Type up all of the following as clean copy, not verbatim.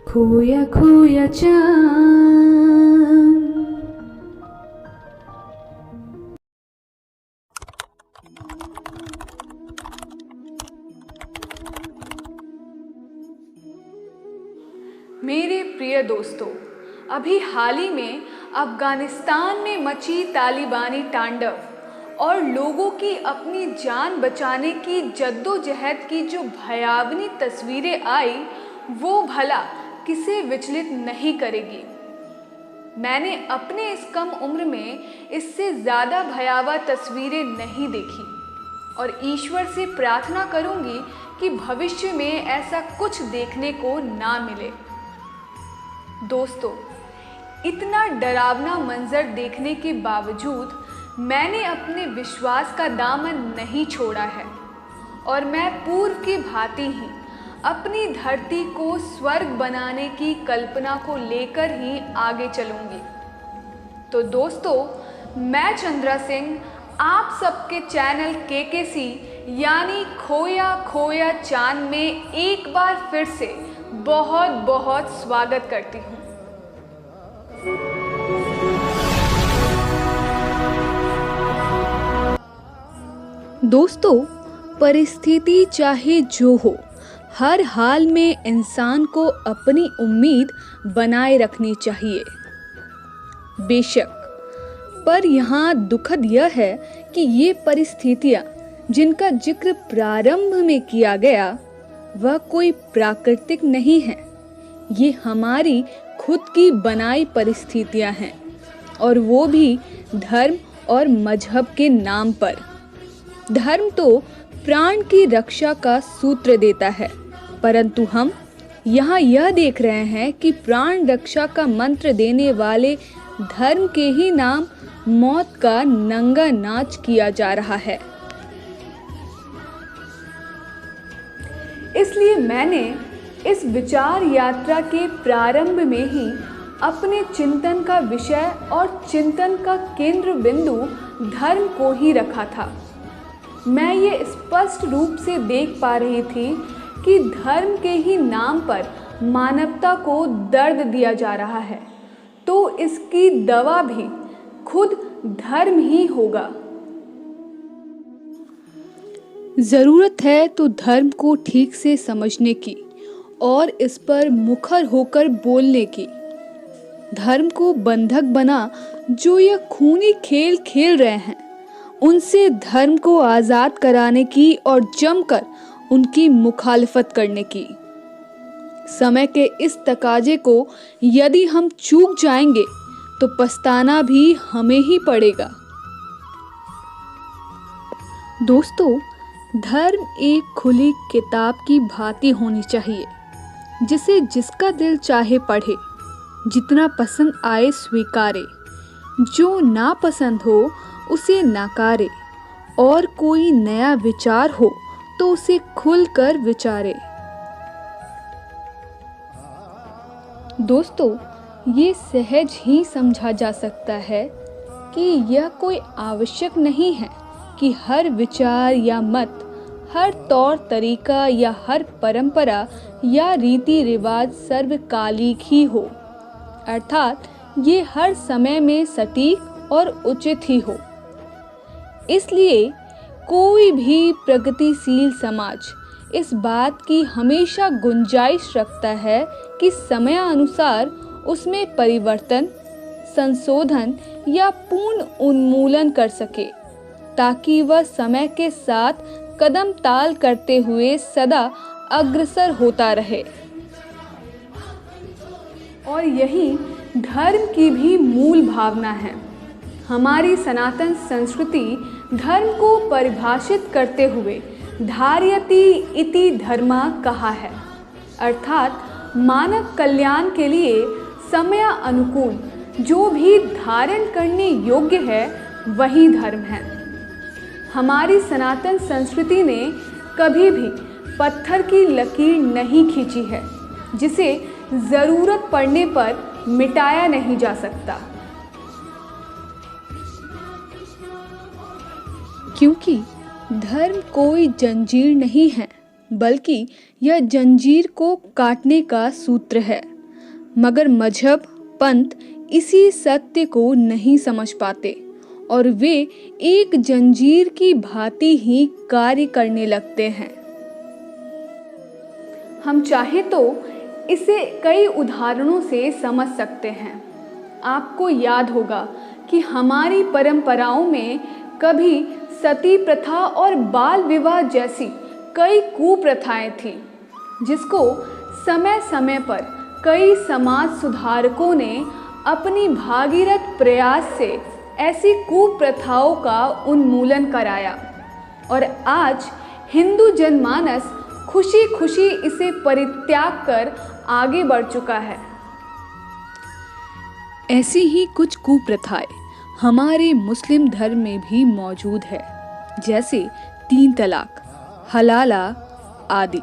खोया खोया चांद। मेरे प्रिय दोस्तों, अभी हाल ही में अफ़गानिस्तान में मची तालिबानी तांडव और लोगों की अपनी जान बचाने की जद्दोजहद की जो भयावनी तस्वीरें आई, वो भला किसे विचलित नहीं करेगी। मैंने अपने इस कम उम्र में इससे ज़्यादा भयावह तस्वीरें नहीं देखी और ईश्वर से प्रार्थना करूंगी कि भविष्य में ऐसा कुछ देखने को ना मिले। दोस्तों, इतना डरावना मंजर देखने के बावजूद मैंने अपने विश्वास का दामन नहीं छोड़ा है और मैं पूर्व की भांति ही अपनी धरती को स्वर्ग बनाने की कल्पना को लेकर ही आगे चलूंगी। तो दोस्तों, मैं चंद्रा सिंह आप सबके चैनल केकेसी यानी खोया खोया चांद में एक बार फिर से बहुत बहुत स्वागत करती हूँ। दोस्तों, परिस्थिति चाहे जो हो, हर हाल में इंसान को अपनी उम्मीद बनाए रखनी चाहिए। बेशक, पर यहाँ दुखद यह है कि ये परिस्थितियाँ जिनका जिक्र प्रारंभ में किया गया, वह कोई प्राकृतिक नहीं है। ये हमारी खुद की बनाई परिस्थितियाँ हैं, और वो भी धर्म और मजहब के नाम पर। धर्म तो प्राण की रक्षा का सूत्र देता है, परंतु हम यहाँ यह देख रहे हैं कि प्राण रक्षा का मंत्र देने वाले धर्म के ही नाम मौत का नंगा नाच किया जा रहा है। इसलिए मैंने इस विचार यात्रा के प्रारंभ में ही अपने चिंतन का विषय और चिंतन का केंद्र बिंदु धर्म को ही रखा था। मैं ये स्पष्ट रूप से देख पा रही थी कि धर्म के ही नाम पर मानवता को दर्द दिया जा रहा है, तो इसकी दवा भी खुद धर्म ही होगा। ज़रूरत है तो धर्म को ठीक से समझने की और इस पर मुखर होकर बोलने की। धर्म को बंधक बना जो यह खूनी खेल खेल रहे हैं, उनसे धर्म को आज़ाद कराने की और जमकर उनकी मुखालफत करने की। समय के इस तकाजे को यदि हम चूक जाएंगे तो पछताना भी हमें ही पड़ेगा। दोस्तों, धर्म एक खुली किताब की भांति होनी चाहिए, जिसे जिसका दिल चाहे पढ़े, जितना पसंद आए स्वीकारे, जो नापसंद हो उसे नकारे, और कोई नया विचार हो तो उसे खुलकर विचारे। दोस्तों, ये सहज ही समझा जा सकता है कि यह कोई आवश्यक नहीं है कि हर विचार या मत, हर तौर तरीका या हर परंपरा या रीति रिवाज सर्वकालिक ही हो, अर्थात ये हर समय में सटीक और उचित ही हो। इसलिए कोई भी प्रगतिशील समाज इस बात की हमेशा गुंजाइश रखता है कि समयानुसार उसमें परिवर्तन, संशोधन या पूर्ण उन्मूलन कर सके, ताकि वह समय के साथ कदम ताल करते हुए सदा अग्रसर होता रहे। और यही धर्म की भी मूल भावना है। हमारी सनातन संस्कृति धर्म को परिभाषित करते हुए धारयति इति धर्मा कहा है, अर्थात मानव कल्याण के लिए समय अनुकूल जो भी धारण करने योग्य है वही धर्म है। हमारी सनातन संस्कृति ने कभी भी पत्थर की लकीर नहीं खींची है, जिसे ज़रूरत पड़ने पर मिटाया नहीं जा सकता। क्योंकि धर्म कोई जंजीर नहीं है, बल्कि यह जंजीर को काटने का सूत्र है। मगर मजहब, पंथ इसी सत्य को नहीं समझ पाते और वे एक जंजीर की भांति ही कार्य करने लगते हैं। हम चाहे तो इसे कई उदाहरणों से समझ सकते हैं। आपको याद होगा कि हमारी परंपराओं में कभी सती प्रथा और बाल विवाह जैसी कई कुप्रथाएं थीं, जिसको समय समय पर कई समाज सुधारकों ने अपनी भागीरथ प्रयास से ऐसी कुप्रथाओं का उन्मूलन कराया और आज हिंदू जनमानस खुशी खुशी इसे परित्याग कर आगे बढ़ चुका है। ऐसी ही कुछ कुप्रथाएं हमारे मुस्लिम धर्म में भी मौजूद है, जैसे 3 तलाक, हलाला आदि।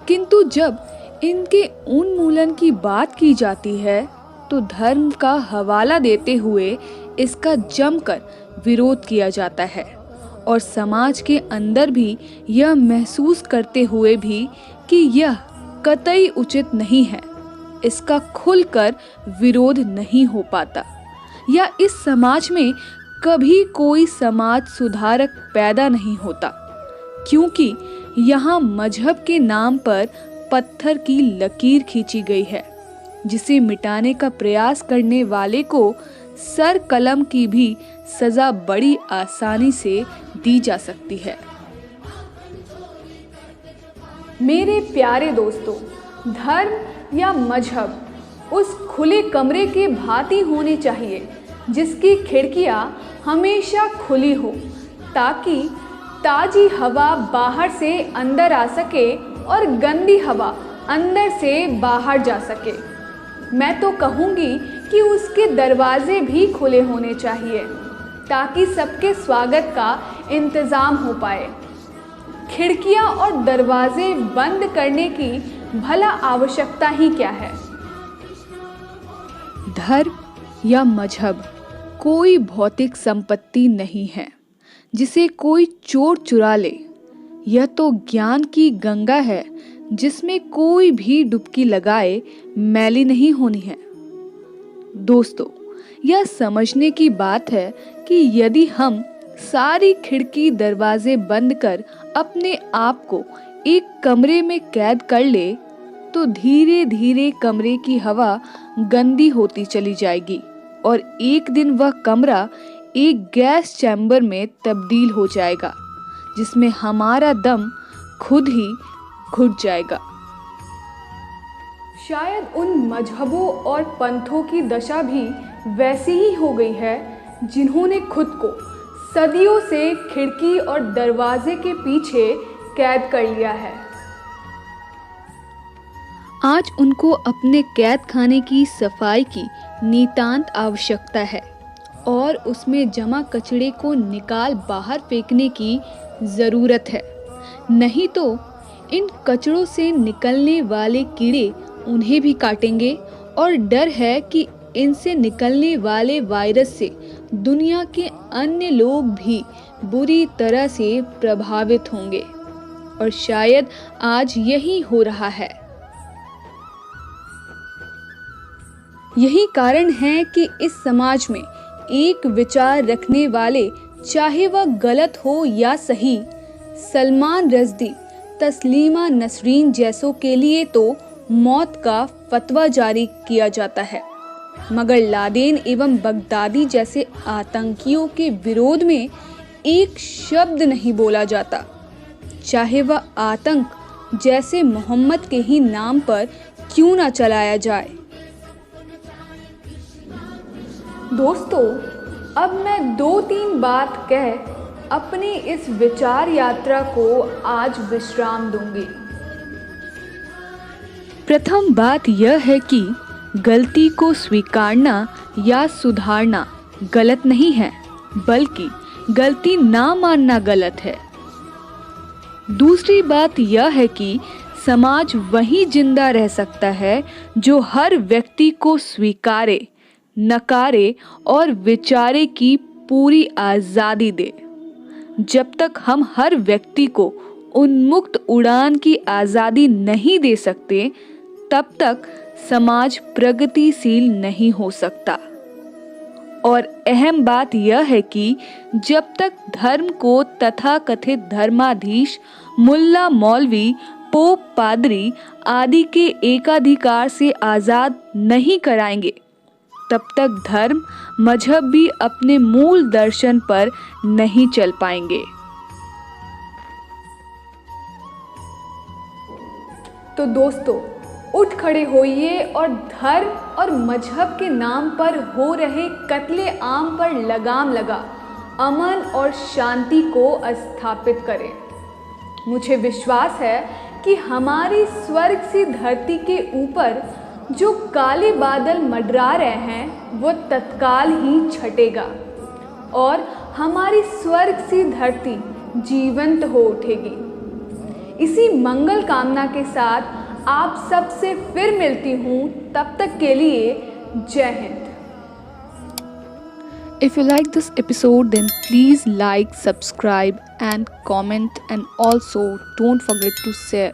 किंतु जब इनके उन्मूलन की बात की जाती है तो धर्म का हवाला देते हुए इसका जमकर विरोध किया जाता है और समाज के अंदर भी यह महसूस करते हुए भी कि यह कतई उचित नहीं है, इसका खुलकर विरोध नहीं हो पाता या इस समाज में कभी कोई समाज सुधारक पैदा नहीं होता, क्योंकि यहाँ मजहब के नाम पर पत्थर की लकीर खींची गई है, जिसे मिटाने का प्रयास करने वाले को सर कलम की भी सजा बड़ी आसानी से दी जा सकती है। मेरे प्यारे दोस्तों, धर्म या मजहब उस खुले कमरे के भांति होने चाहिए जिसकी खिड़कियां हमेशा खुली हो, ताकि ताजी हवा बाहर से अंदर आ सके और गंदी हवा अंदर से बाहर जा सके। मैं तो कहूँगी कि उसके दरवाजे भी खुले होने चाहिए ताकि सबके स्वागत का इंतज़ाम हो पाए। खिड़कियाँ और दरवाजे बंद करने की भला आवश्यकता ही क्या है। धर्म या मजहब कोई भौतिक संपत्ति नहीं है जिसे कोई चोर चुरा ले। यह तो ज्ञान की गंगा है जिसमें कोई भी डुबकी लगाए मैली नहीं होनी है। दोस्तों, यह समझने की बात है कि यदि हम सारी खिड़की दरवाजे बंद कर अपने आप को एक कमरे में कैद कर ले तो धीरे धीरे कमरे की हवा गंदी होती चली जाएगी और एक दिन वह कमरा एक गैस चैम्बर में तब्दील हो जाएगा जिसमें हमारा दम खुद ही घुट जाएगा। शायद उन मजहबों और पंथों की दशा भी वैसी ही हो गई है जिन्होंने खुद को सदियों से खिड़की और दरवाजे के पीछे कैद कर लिया है। आज उनको अपने कैद खाने की सफाई की नितांत आवश्यकता है और उसमें जमा कचरे को निकाल बाहर फेंकने की ज़रूरत है। नहीं तो इन कचड़ों से निकलने वाले कीड़े उन्हें भी काटेंगे और डर है कि इनसे निकलने वाले वायरस से दुनिया के अन्य लोग भी बुरी तरह से प्रभावित होंगे और शायद आज यही हो रहा है। यही कारण है कि इस समाज में एक विचार रखने वाले, चाहे वह गलत हो या सही, सलमान रश्दी, तस्लीमा नसरीन जैसों के लिए तो मौत का फतवा जारी किया जाता है, मगर लादेन एवं बगदादी जैसे आतंकियों के विरोध में एक शब्द नहीं बोला जाता, चाहे वह आतंक जैसे मोहम्मद के ही नाम पर क्यों ना चलाया जाए। दोस्तों, अब मैं 2-3 बात कह अपनी इस विचार यात्रा को आज विश्राम दूंगी। प्रथम बात यह है कि गलती को स्वीकारना या सुधारना गलत नहीं है, बल्कि गलती ना मानना गलत है। दूसरी बात यह है कि समाज वही जिंदा रह सकता है जो हर व्यक्ति को स्वीकारे, नकारे और विचारे की पूरी आज़ादी दे। जब तक हम हर व्यक्ति को उन्मुक्त उड़ान की आज़ादी नहीं दे सकते, तब तक समाज प्रगतिशील नहीं हो सकता। और अहम बात यह है कि जब तक धर्म को तथाकथित धर्माधीश, मुल्ला मौलवी, पोप, पादरी आदि के एकाधिकार से आज़ाद नहीं कराएंगे, तब तक धर्म, मजहब भी अपने मूल दर्शन पर नहीं चल पाएंगे। तो दोस्तों, उठ खड़े होइए और धर्म और मजहब के नाम पर हो रहे कत्ले आम पर लगाम लगा अमन और शांति को स्थापित करें। मुझे विश्वास है कि हमारी स्वर्ग सी धरती के ऊपर जो काले बादल मंडरा रहे हैं वो तत्काल ही छटेगा और हमारी स्वर्ग सी धरती जीवंत हो उठेगी। इसी मंगल कामना के साथ आप सबसे फिर मिलती हूँ। तब तक के लिए जय Hind. If you like this episode, then please like, subscribe and comment, and also don't forget to share.